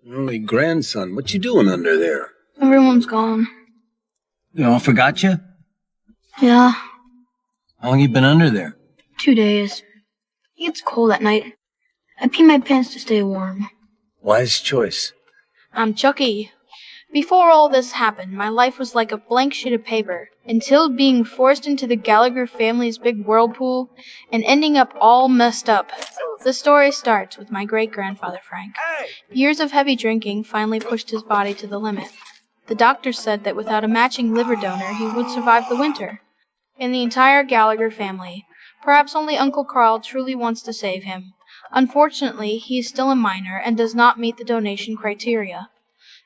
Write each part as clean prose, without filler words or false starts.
Only grandson. What you doing under there? Everyone's gone. They all forgot you? Yeah. How long you been under there? 2 days. It gets cold at night. I pee my pants to stay warm. Wise choice. I'm Chucky. Before all this happened, my life was like a blank sheet of paper, until being forced into the Galagha family's big whirlpool, and ending up all messed up. The story starts with my great-grandfather Frank. Years of heavy drinking finally pushed his body to the limit. The doctor said that without a matching liver donor, he would survive the winter. In the entire Gallagher family, perhaps only Uncle Carl truly wants to save him. Unfortunately, he is still a minor and does not meet the donation criteria.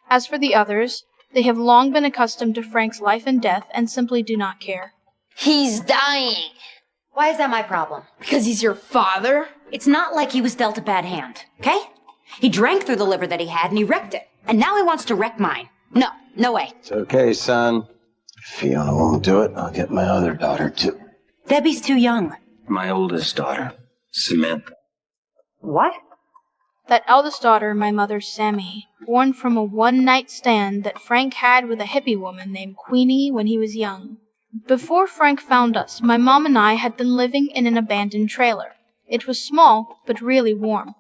As for the others, they have long been accustomed to Frank's life and death and simply do not care. He's dying. Why is that my problem? Because he's your father? It's not like he was dealt a bad hand, okay? He drank through the liver that he had and he wrecked it. And now he wants to wreck mine. No, no way. It's okay, son. If Fiona won't do it, I'll get my other daughter too. Debbie's too young. My oldest daughter, Samantha. What? That eldest daughter, my mother Sammy, born from a one-night stand that Frank had with a hippie woman named Queenie when he was young. Before Frank found us, my mom and I had been living in an abandoned trailer. It was small, but really warm.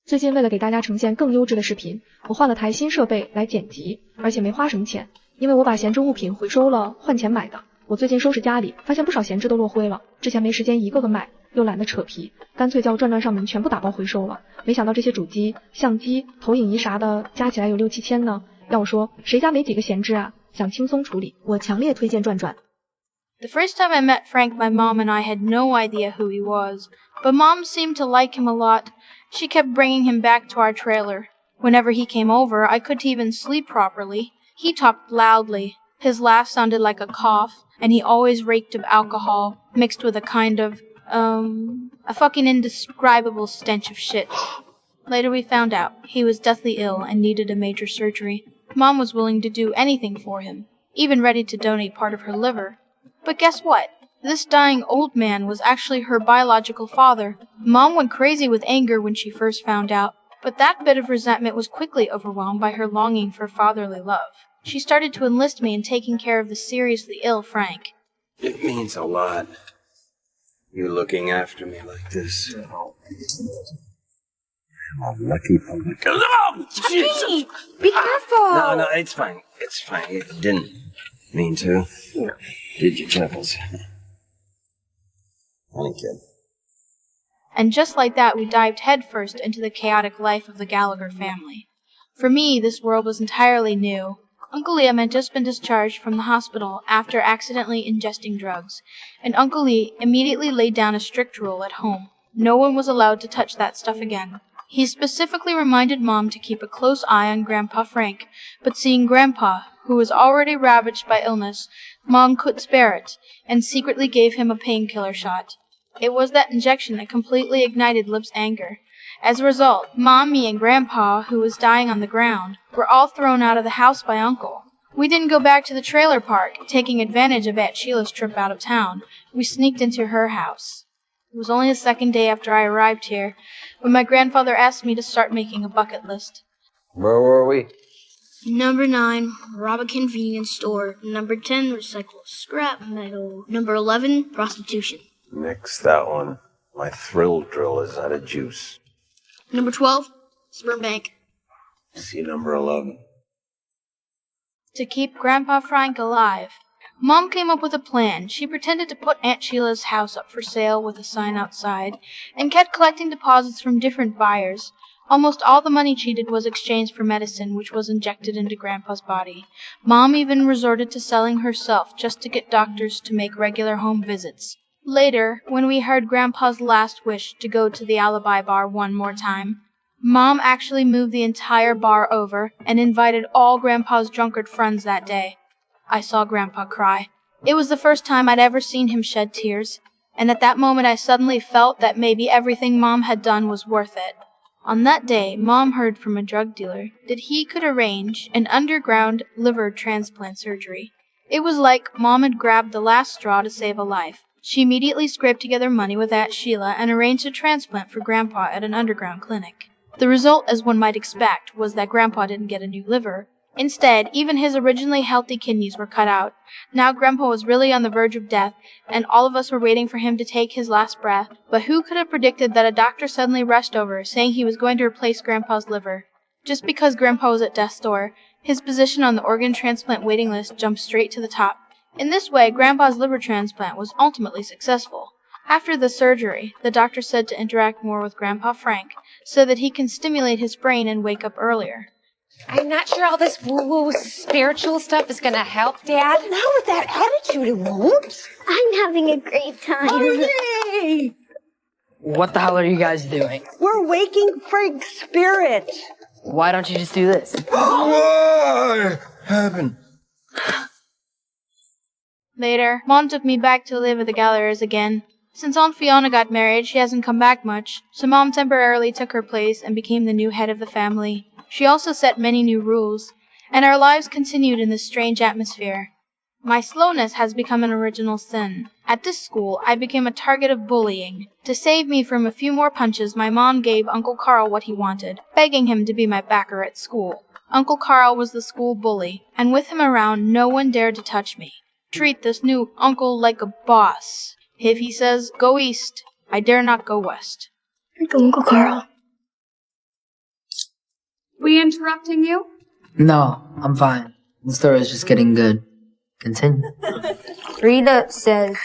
最近为了给大家呈现更优质的视频，我换了台新设备来剪辑，而且没花什么钱，因为我把闲置物品回收了，换钱买的。我最近收拾家里，发现不少闲置都落灰了，之前没时间一个个买，又懒得扯皮，干脆叫转转上门全部打包回收了。没想到这些主机、相机、投影仪啥的加起来有6、7千呢。要我说，谁家没几个闲置啊？想轻松处理，我强烈推荐转转。The first time I met Frank, my mom and I had no idea who he was, but Mom seemed to like him a lot. She kept bringing him back to our trailer. Whenever he came over, I couldn't even sleep properly. He talked loudly. His laugh sounded like a cough, and he always reeked of alcohol, mixed with a kind of, a fucking indescribable stench of shit. Later we found out he was deathly ill and needed a major surgery. Mom was willing to do anything for him, even ready to donate part of her liver. But guess what? This dying old man was actually her biological father. Mom went crazy with anger when she first found out, but that bit of resentment was quickly overwhelmed by her longing for fatherly love. She started to enlist me in taking care of the seriously ill Frank. It means a lot. You looking after me like this. I'm lucky for the... Oh, Hey, be careful! No, it's fine. It's fine. You didn't mean to. No. Did you, Chuckles? Funny kid. And just like that, we dived headfirst into the chaotic life of the Gallagher family. For me, this world was entirely new. Uncle Liam had just been discharged from the hospital after accidentally ingesting drugs, and Uncle Lee immediately laid down a strict rule at home. No one was allowed to touch that stuff again. He specifically reminded Mom to keep a close eye on Grandpa Frank, but seeing Grandpa, who was already ravaged by illness, Mom couldn't spare it, and secretly gave him a painkiller shot. It was that injection that completely ignited Lip's anger. As a result, Mommy and Grandpa, who was dying on the ground, were all thrown out of the house by Uncle. We didn't go back to the trailer park, taking advantage of Aunt Sheila's trip out of town. We sneaked into her house. It was only the second day after I arrived here, when my grandfather asked me to start making a bucket list. Where were we? Number 9, rob a convenience store. Number 10, recycle scrap metal. Number 11, prostitution. Nix that one. My thrill drill is out of juice. Number 12, sperm bank. See number 11. To keep Grandpa Frank alive, Mom came up with a plan. She pretended to put Aunt Sheila's house up for sale with a sign outside, and kept collecting deposits from different buyers. Almost all the money cheated was exchanged for medicine, which was injected into Grandpa's body. Mom even resorted to selling herself just to get doctors to make regular home visits. Later, when we heard Grandpa's last wish to go to the alibi bar one more time, Mom actually moved the entire bar over and invited all Grandpa's drunkard friends that day. I saw Grandpa cry. It was the first time I'd ever seen him shed tears, and at that moment I suddenly felt that maybe everything Mom had done was worth it. On that day, Mom heard from a drug dealer that he could arrange an underground liver transplant surgery. It was like Mom had grabbed the last straw to save a life. She immediately scraped together money with Aunt Sheila and arranged a transplant for Grandpa at an underground clinic. The result, as one might expect, was that Grandpa didn't get a new liver. Instead, even his originally healthy kidneys were cut out. Now Grandpa was really on the verge of death, and all of us were waiting for him to take his last breath. But who could have predicted that a doctor suddenly rushed over, saying he was going to replace Grandpa's liver? Just because Grandpa was at death's door, his position on the organ transplant waiting list jumped straight to the top. In this way, Grandpa's liver transplant was ultimately successful. After the surgery, the doctor said to interact more with Grandpa Frank, so that he can stimulate his brain and wake up earlier. I'm not sure all this woo-woo spiritual stuff is gonna help, Dad. Not with that attitude, it won't. I'm having a great time. Oh, yay! What the hell are you guys doing? We're waking Frank's spirit. Why don't you just do this? What happened? Later, Mom took me back to live at the Gallagher's again. Since Aunt Fiona got married, she hasn't come back much, so Mom temporarily took her place and became the new head of the family. She also set many new rules, and our lives continued in this strange atmosphere. My slowness has become an original sin. At this school, I became a target of bullying. To save me from a few more punches, my mom gave Uncle Carl what he wanted, begging him to be my backer at school. Uncle Carl was the school bully, and with him around, no one dared to touch me. Treat this new uncle like a boss. If he says, go east, I dare not go west. Uncle Carl. We interrupting you? No, I'm fine. The story is just getting good. Continue. Rita says,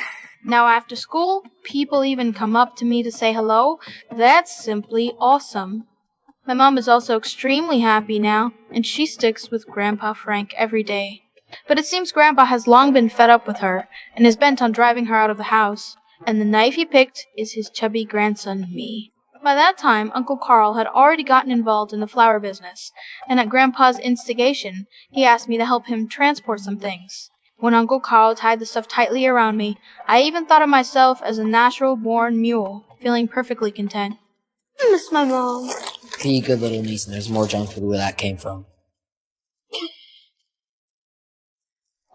Now after school, people even come up to me to say hello. That's simply awesome. My mom is also extremely happy now, and she sticks with Grandpa Frank every day. But it seems Grandpa has long been fed up with her, and is bent on driving her out of the house, and the knife he picked is his chubby grandson, me. By that time, Uncle Carl had already gotten involved in the flower business, and at Grandpa's instigation, he asked me to help him transport some things. When Uncle Carl tied the stuff tightly around me, I even thought of myself as a natural-born mule, feeling perfectly content. I miss my mom. Be a good little niece, and there's more junk food where that came from.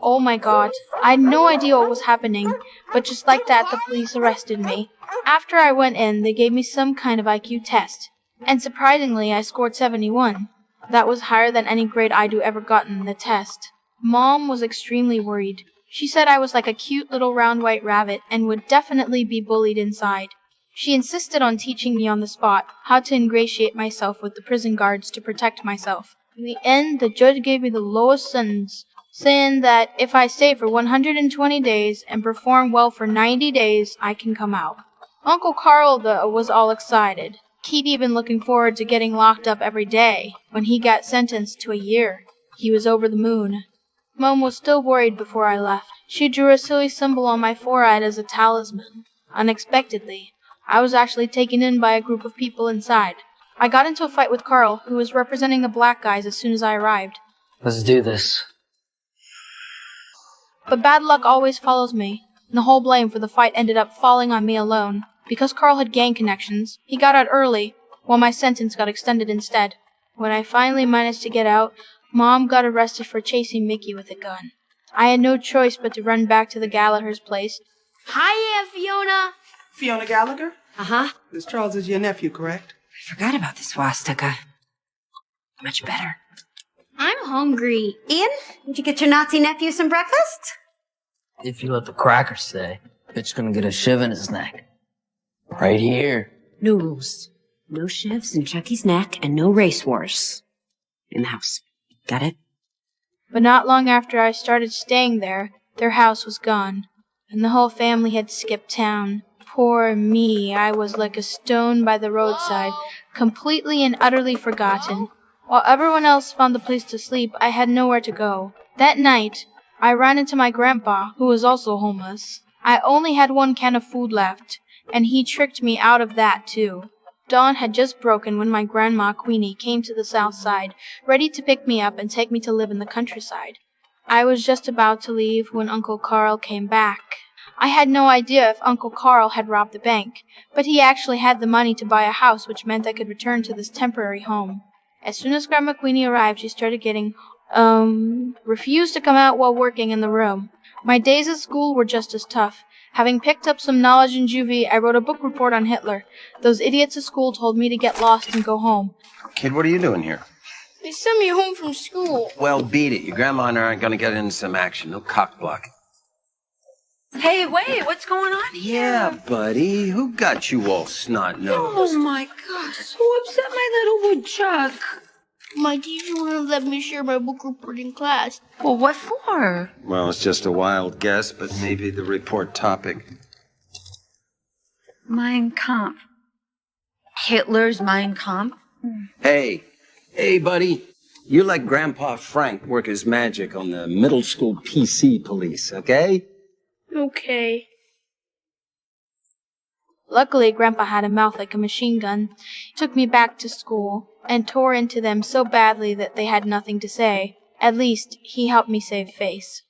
Oh my god, I had no idea what was happening, but just like that, the police arrested me. After I went in, they gave me some kind of IQ test, and surprisingly, I scored 71. That was higher than any grade I'd ever gotten in the test. Mom was extremely worried. She said I was like a cute little round white rabbit and would definitely be bullied inside. She insisted on teaching me on the spot how to ingratiate myself with the prison guards to protect myself. In the end, the judge gave me the lowest sentence, saying that if I stay for 120 days and perform well for 90 days, I can come out. Uncle Carl, though, was all excited. He'd even looking forward to getting locked up every day. When he got sentenced to a year, he was over the moon. Mom was still worried before I left. She drew a silly symbol on my forehead as a talisman. Unexpectedly, I was actually taken in by a group of people inside. I got into a fight with Carl, who was representing the black guys as soon as I arrived. Let's do this. But bad luck always follows me, and the whole blame for the fight ended up falling on me alone. Because Carl had gang connections, he got out early, while my sentence got extended instead. When I finally managed to get out, Mom got arrested for chasing Mickey with a gun. I had no choice but to run back to the Gallagher's place. Hiya, Fiona. Fiona Gallagher? uh-huh. This Charles is your nephew, correct? I forgot about the swastika. Much better. I'm hungry. Ian, did you get your Nazi nephew some breakfast? If you let the cracker stay, bitch gonna get a shiv in his neck. Right here. No rules. No shivs in Chucky's neck and no race wars. In the house. Got it? But not long after I started staying there, their house was gone, and the whole family had skipped town. Poor me, I was like a stone by the roadside, completely and utterly forgotten. While everyone else found a place to sleep, I had nowhere to go. That night, I ran into my grandpa, who was also homeless. I only had 1 can of food left, and he tricked me out of that too. Dawn had just broken when my grandma Queenie came to the south side, ready to pick me up and take me to live in the countryside. I was just about to leave when Uncle Carl came back. I had no idea if Uncle Carl had robbed the bank, but he actually had the money to buy a house, which meant I could return to this temporary home. As soon as Grandma Queenie arrived, she started getting, refused to come out while working in the room. My days at school were just as tough, Having picked up some knowledge in juvie, I wrote a book report on Hitler. Those idiots at school told me to get lost and go home. Kid, what are you doing here? They sent me home from school. Well, beat it. Your grandma and I aren't gonna get into some action. No cock blocking. Hey, wait, what's going on here? Yeah, buddy. Who got you all snot-nosed? Oh my gosh, who upset my little woodchuck? My teacher wouldn't let me share my book report in class. Well, what for? Well, it's just a wild guess, but maybe the report topic. Mein Kampf. Hitler's Mein Kampf? Hey, buddy. You let Grandpa Frank work his magic on the middle school PC police, okay? Okay. Luckily, Grandpa had a mouth like a machine gun. He took me back to school and tore into them so badly that they had nothing to say. At least, he helped me save face.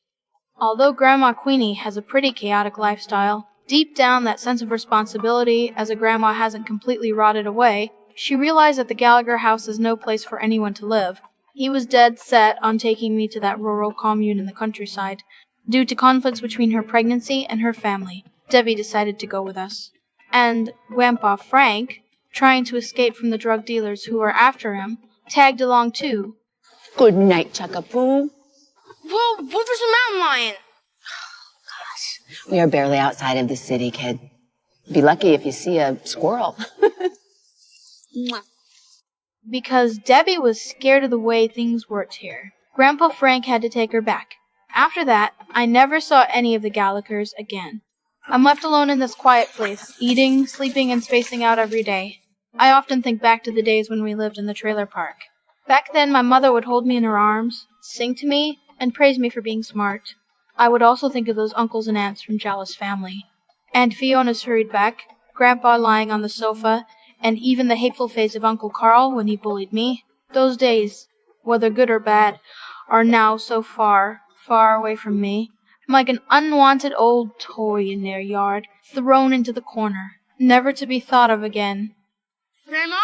Although Grandma Queenie has a pretty chaotic lifestyle, deep down that sense of responsibility, as a grandma hasn't completely rotted away, she realized that the Galagha house is no place for anyone to live. He was dead set on taking me to that rural commune in the countryside. Due to conflicts between her pregnancy and her family, Debbie decided to go with us. And Grandpa Frank, trying to escape from the drug dealers who were after him, tagged along too. Good night, Chuckapoo. Well, what was a mountain lion? We are barely outside of the city, kid. Be lucky if you see a squirrel. Because Debbie was scared of the way things worked here, Grandpa Frank had to take her back. After that, I never saw any of the Gallagher's again. I'm left alone in this quiet place, eating, sleeping, and spacing out every day. I often think back to the days when we lived in the trailer park. Back then, my mother would hold me in her arms, sing to me, and praise me for being smart. I would also think of those uncles and aunts from Jealous Family. And Fiona's hurried back, Grandpa lying on the sofa, and even the hateful face of Uncle Carl when he bullied me. Those days, whether good or bad, are now so far, far away from me. I'm like an unwanted old toy in their yard, thrown into the corner, never to be thought of again. Grandma?